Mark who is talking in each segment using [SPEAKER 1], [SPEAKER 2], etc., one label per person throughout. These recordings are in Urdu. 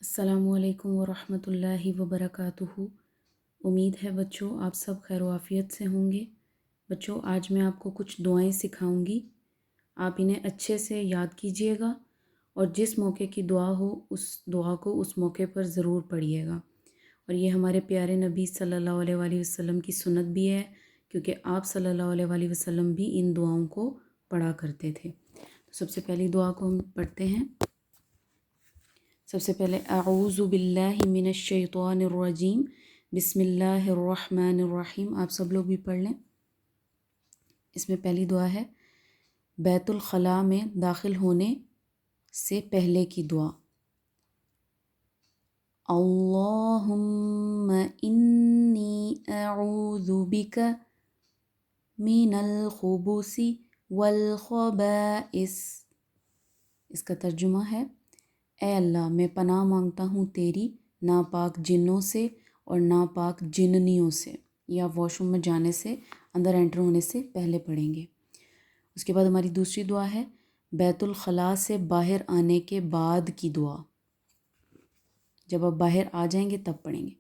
[SPEAKER 1] السلام علیکم ورحمۃ اللہ وبرکاتہ۔ امید ہے بچوں آپ سب خیر و عافیت سے ہوں گے۔ بچوں آج میں آپ کو کچھ دعائیں سکھاؤں گی، آپ انہیں اچھے سے یاد کیجیے گا اور جس موقع کی دعا ہو اس دعا کو اس موقع پر ضرور پڑھیے گا۔ اور یہ ہمارے پیارے نبی صلی اللہ علیہ وآلہ وسلم کی سنت بھی ہے، کیونکہ آپ صلی اللہ علیہ وآلہ وسلم بھی ان دعاؤں کو پڑھا کرتے تھے۔ تو سب سے پہلی دعا کو ہم پڑھتے ہیں۔ سب سے پہلے اعوذ باللہ من الشیطان الرجیم، بسم اللہ الرحمن الرحیم۔ آپ سب لوگ بھی پڑھ لیں۔ اس میں پہلی دعا ہے بیت الخلاء میں داخل ہونے سے پہلے کی دعا۔ اللہم انی اعوذ بک من الخبث والخبائث۔ اس کا ترجمہ ہے اے اللہ میں پناہ مانگتا ہوں تیری ناپاک جنوں سے اور ناپاک جننیوں سے۔ یا واش روم میں جانے سے، اندر انٹر ہونے سے پہلے پڑھیں گے۔ اس کے بعد ہماری دوسری دعا ہے بیت الخلاء سے باہر آنے کے بعد کی دعا۔ جب آپ باہر آ جائیں گے تب پڑھیں گے۔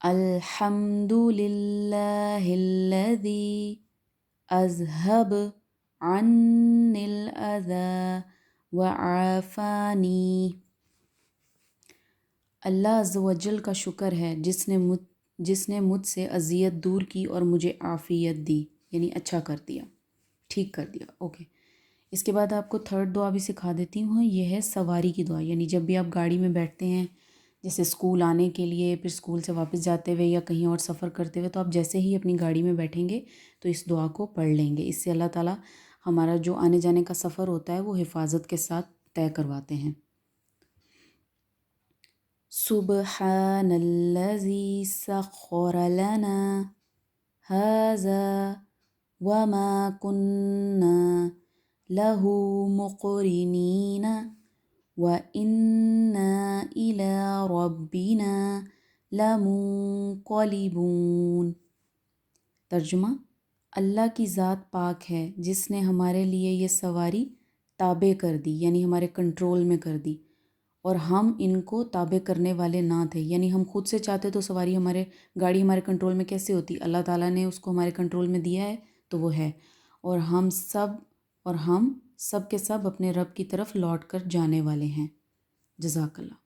[SPEAKER 1] الحمد للہ الذی اذہب عنی الاذی وعافانی۔ اللہ عز و جل کا شکر ہے جس نے مجھ سے اذیت دور کی اور مجھے عافیت دی، یعنی اچھا کر دیا، ٹھیک کر دیا۔ اوکے، اس کے بعد آپ کو تھرڈ دعا بھی سکھا دیتی ہوں، یہ ہے سواری کی دعا۔ یعنی جب بھی آپ گاڑی میں بیٹھتے ہیں، جیسے اسکول آنے کے لیے، پھر اسکول سے واپس جاتے ہوئے یا کہیں اور سفر کرتے ہوئے، تو آپ جیسے ہی اپنی گاڑی میں بیٹھیں گے تو اس دعا کو پڑھ لیں گے۔ اس سے اللہ تعالیٰ ہمارا جو آنے جانے کا سفر ہوتا ہے وہ حفاظت کے ساتھ طے کرواتے ہیں۔ سبحان الذی سخر لنا ھذا وما كنا له مقرنین وإنا إلی ربنا لمنقلبون۔ ترجمہ، اللہ کی ذات پاک ہے جس نے ہمارے لیے یہ سواری تابع کر دی، یعنی ہمارے کنٹرول میں کر دی، اور ہم ان کو تابع کرنے والے نہ تھے۔ یعنی ہم خود سے چاہتے تو سواری گاڑی ہمارے کنٹرول میں کیسے ہوتی؟ اللہ تعالیٰ نے اس کو ہمارے کنٹرول میں دیا ہے تو وہ ہے، اور ہم سب کے سب اپنے رب کی طرف لوٹ کر جانے والے ہیں۔ جزاک اللہ۔